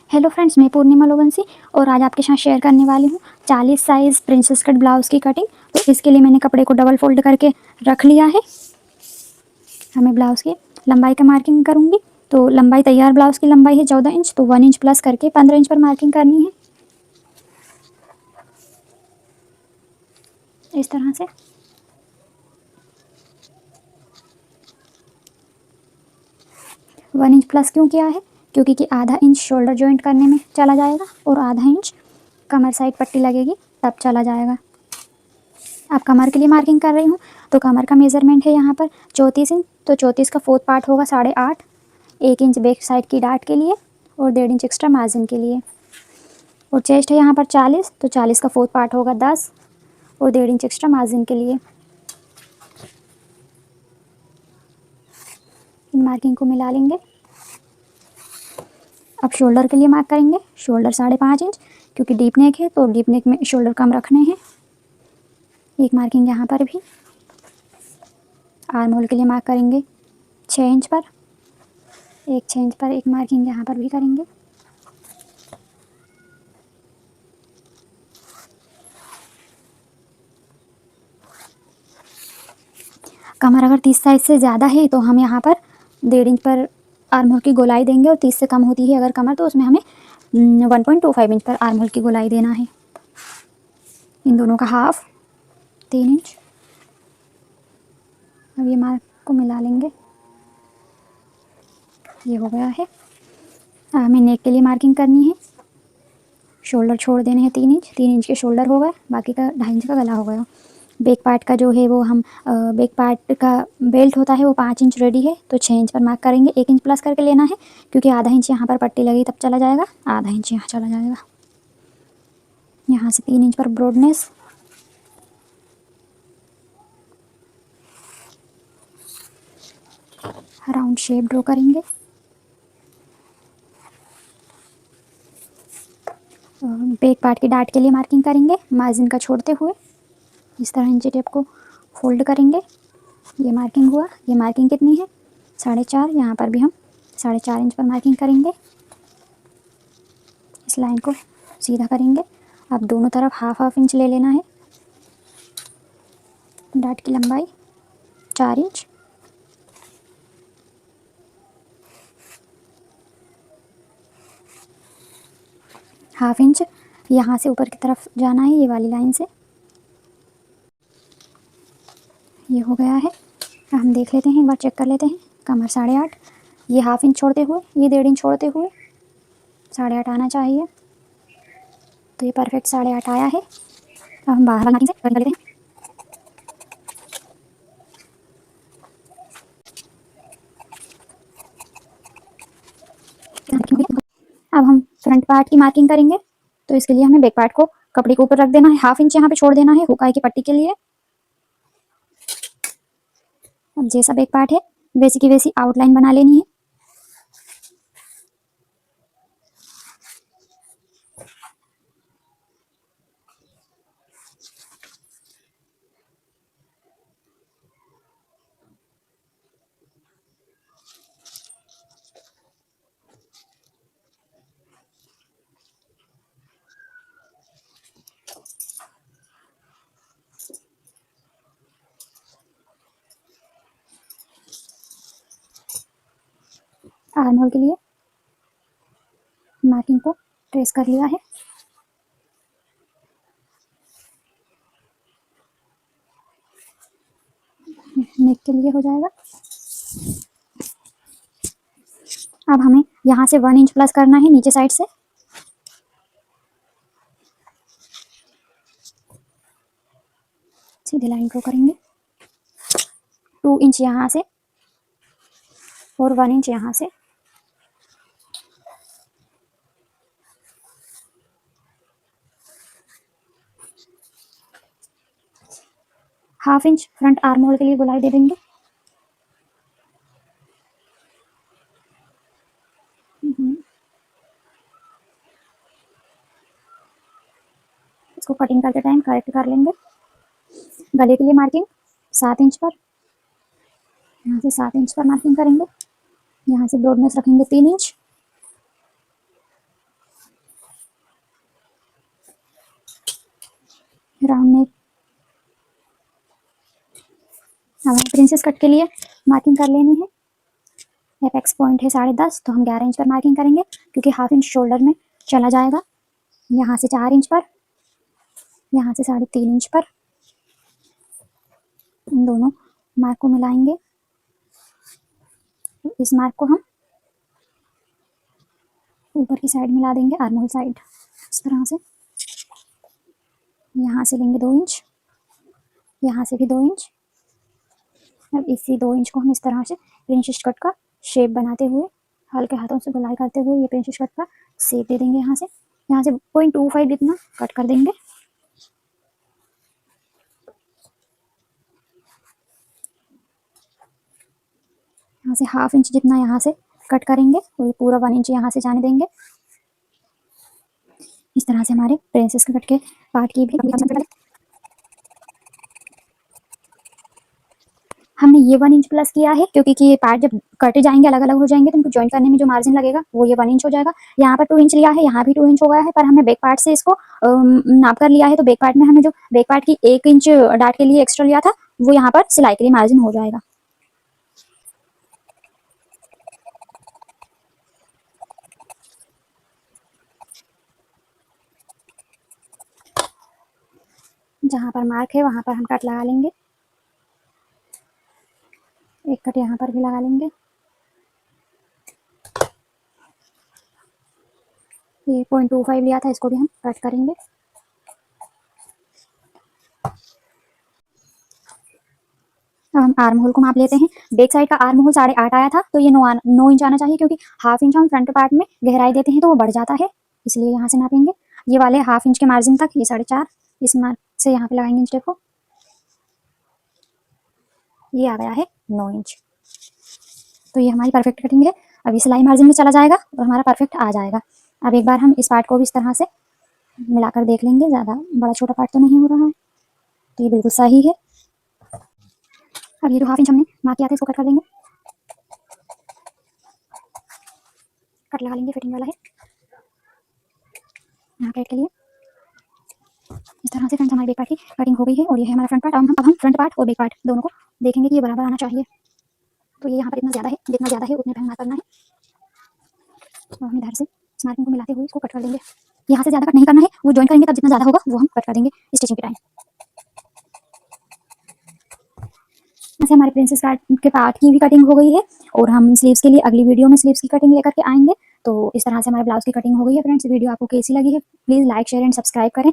Hello friends, मैं पूर्णिमा लोबंसी और आज आपके साथ शेयर करने वाली हूँ 40 साइज़ प्रिंसेस कट ब्लाउज़ की कटिंग। तो इसके लिए मैंने कपड़े को डबल फोल्ड करके रख लिया है। हमें ब्लाउज़ की लंबाई का मार्किंग करूँगी। तो लंबाई तैयार ब्लाउज़ की लंबाई है 14 इंच, तो 1 इंच प्लस करके 15 इंच पर मार्किंग करनी है इस तरह से। वन इंच प्लस क्यों किया है? क्योंकि कि आधा इंच शोल्डर जॉइंट करने में चला जाएगा और आधा इंच कमर साइड पट्टी लगेगी तब चला जाएगा। अब कमर के लिए मार्किंग कर रही हूँ। तो कमर का मेज़रमेंट है यहाँ पर 34 इंच, तो 34 का 4th पार्ट होगा 8.5। 1 इंच बैक साइड की डाट के लिए और 1.5 इंच एक्स्ट्रा मार्जिन के लिए। और चेस्ट है यहाँ पर 40, तो 40 का 4th पार्ट होगा 10 और 1.5 इंच एक्स्ट्रा मार्जिन के लिए। इन मार्किंग को मिला लेंगे। अब शोल्डर के लिए मार्क करेंगे। शोल्डर 5.5 इंच, क्योंकि डीप नेक है तो डीप नेक में शोल्डर कम रखने हैं। एक मार्किंग यहाँ पर भी। आर्म होल के लिए मार्क करेंगे 6 इंच पर। 6 इंच पर एक मार्किंग यहाँ पर भी करेंगे। कमर अगर 30 साइज से ज़्यादा है तो हम यहाँ पर 1.5 इंच पर आर्म होल की गोलाई देंगे, और 30 से कम होती है अगर कमर तो उसमें हमें 1.25 इंच पर आर्म होल की गोलाई देना है। इन दोनों का हाफ 3 इंच। अब ये मार्क को मिला लेंगे। ये हो गया है। हमें नेक के लिए मार्किंग करनी है। शोल्डर छोड़ देने हैं 3 इंच। 3 इंच के शोल्डर हो गए, बाकी का 2.5 इंच का गला हो गया। बैक पार्ट का जो है वो हम बैक पार्ट का बेल्ट होता है वो 5 इंच रेडी है, तो 6 इंच पर मार्क करेंगे। 1 इंच प्लस करके लेना है, क्योंकि आधा इंच यहाँ पर पट्टी लगी तब चला जाएगा, आधा इंच यहाँ चला जाएगा। यहाँ से 3 इंच पर ब्रॉडनेस। राउंड शेप ड्रॉ करेंगे। बैक पार्ट की डाट के लिए मार्किंग करेंगे मार्जिन का छोड़ते हुए। इस तरह इंची टेप को फोल्ड करेंगे। ये मार्किंग हुआ। ये मार्किंग कितनी है? 4.5। यहाँ पर भी हम 4.5 इंच पर मार्किंग करेंगे। इस लाइन को सीधा करेंगे। अब दोनों तरफ हाफ हाफ इंच ले लेना है। डाट की लंबाई 4 इंच। हाफ इंच यहाँ से ऊपर की तरफ जाना है, ये वाली लाइन से। ये हो गया है। हम देख लेते हैं, एक बार चेक कर लेते हैं। कमर 8.5, ये हाफ इंच छोड़ते हुए, ये 1.5 इंच छोड़ते हुए 8.5 आना चाहिए। तो ये परफेक्ट 8.5 आया है। अब हम बाहर मार्किंग से कर लेते हैं। अब हम फ्रंट पार्ट की मार्किंग करेंगे। तो इसके लिए हमें बैक पार्ट को कपड़े के ऊपर रख देना है। हाफ इंच यहाँ पे छोड़ देना है हुकाई की पट्टी के लिए। अब जैसा बैक पार्ट है वैसी की वैसी आउटलाइन बना लेनी है। आर्म होल के लिए मार्किंग को ट्रेस कर लिया है। नेक के लिए हो जाएगा। अब हमें यहाँ से 1 इंच प्लस करना है नीचे साइड से। सीधे लाइन ड्रॉ करेंगे। 2 इंच यहाँ से और 1 इंच यहाँ से। Half inch front arm hole के लिए गोलाई दे देंगे। इसको कटिंग करते टाइम करेक्ट कर लेंगे। गले के लिए मार्किंग 7 इंच पर, यहाँ से 7 इंच पर मार्किंग करेंगे। यहाँ से ब्रॉडनेस रखेंगे 3 इंच। Round neck. हमें प्रिंसेस कट के लिए मार्किंग कर लेनी है। एपेक्स पॉइंट है 10.5, तो हम 11 इंच पर मार्किंग करेंगे क्योंकि हाफ इंच शोल्डर में चला जाएगा। यहाँ से 4 इंच पर, यहाँ से 3.5 इंच पर, इन दोनों मार्क को मिलाएंगे। इस मार्क को हम ऊपर की साइड मिला देंगे, आर्म होल साइड, इस तरह से। यहाँ से लेंगे 2 इंच, यहाँ से भी 2 इंच। अब इसी 2 इंच को हम इस तरह से प्रिंसेस कट का शेप बनाते हुए, हल्के हाथों से गोलाई करते हुए ये प्रिंसेस कट का शेप दे देंगे। यहाँ से 0.25 जितना कट कर देंगे। यहाँ से हाफ इंच जितना यहाँ से कट करेंगे और ये पूरा 1 इंच यहाँ से जाने देंगे। इस तरह से हमारे प्रिंसेस कट के पार्ट की भी हमने ये 1 इंच प्लस किया है क्योंकि ये पार्ट जब कटे जाएंगे, अलग अलग हो जाएंगे, तो उनको ज्वाइन करने में जो मार्जिन लगेगा वो ये 1 इंच हो जाएगा। यहाँ पर 2 इंच लिया है, यहाँ भी 2 इंच हो गया है, पर हमने बैक पार्ट से इसको नाप कर लिया है। तो बैक पार्ट में हमने जो बैक पार्ट की 1 इंच डाट के लिए एक्स्ट्रा लिया था वो यहाँ पर सिलाई के लिए मार्जिन हो जाएगा। जहाँ पर मार्क है वहाँ पर हम कट लगा लेंगे। एक कट यहाँ पर भी लगा लेंगे। ये 0.25 लिया था, इसको भी हम कट करेंगे। अब हम आर्म होल को माप लेते हैं। बैक साइड का आर्म होल 8.5 आया था, तो ये 9 इंच आना चाहिए क्योंकि हाफ इंच हम फ्रंट पार्ट में गहराई देते हैं तो वो बढ़ जाता है, इसलिए यहाँ से नापेंगे। ये वाले हाफ इंच के मार्जिन तक, ये 4.5, इस मार्क से यहाँ पे लगाएंगे इंच टेप को। ये आ गया है 9 इंच। तो ये हमारी परफेक्ट कटिंग है। अब ये सिलाई मार्जिन में चला जाएगा और हमारा परफेक्ट आ जाएगा। अब एक बार हम इस पार्ट को भी इस तरह से मिलाकर देख लेंगे, ज़्यादा बड़ा छोटा पार्ट तो नहीं हो रहा है, तो ये बिल्कुल सही है। अब ये जो हाफ इंच हमने मार्क किया था इसको कट कर देंगे। कट लगा लेंगे, फिटिंग वाला है यहाँ कट के लिए। इस तरह से फ्रेंड्स हमारी बैक पार्ट की कटिंग हो गई है और ये है हमारा फ्रंट पार्ट। अब हम फ्रंट पार्ट और बैक पार्ट दोनों को देखेंगे कि ये बराबर आना चाहिए। तो ये यहाँ पर इतना ज़्यादा है, जितना ज़्यादा है उतने पे हमें मार्क करना है और हम इधर से इस मार्किंग को मिलाते हुए इसको कट कर देंगे। यहाँ से ज़्यादा कट नहीं करना है, वो ज्वाइन करेंगे तब जितना ज़्यादा होगा वो हम कट कर देंगे स्टिचिंग के टाइम। ऐसे हमारे प्रिंसेस कट के पार्ट की भी कटिंग हो गई है और हम स्लीव्स के लिए अगली वीडियो में स्लीव्स की कटिंग लेकर के आएंगे। तो इस तरह से हमारे ब्लाउज की कटिंग हो गई है। फ्रेंड्स वीडियो आपको कैसी लगी है please like share and subscribe करें।